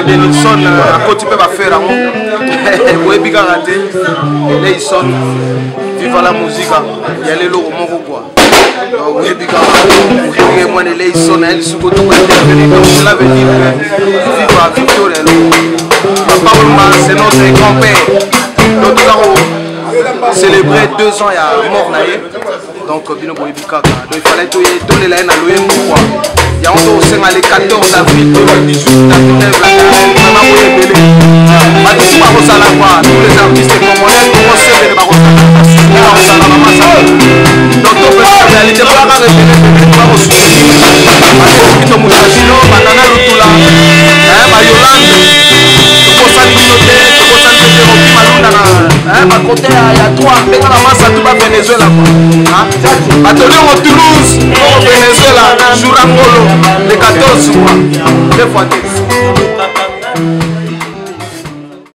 Denison à côté peut pas faire oui biga raté Denison vive la musique il y a les logos mon quoi oui biga et moi Denison elle sous côté donc cela veut dire que vive la victoire Papa c'est notre grand-père donc nous avons célébré 2 ans il y a mort naïe donc bino boy bika donc il fallait tout les la na loyer pourquoi yango tokosenga le 14 avril 2018 na toneblaka batusu bakosala kwa tous les artistes congolais tokosebele bakosala mamasa donc topesa réalité balaka repele bakosoutenir tomotasino banana lutula bayolande tokosali bino te tokosali pete roki malunda na bakote ya 3 mpenga na masa tu ba Venezuela batoliongo Toulouse oko Venezuela jour angolo le 14 mois 2 fois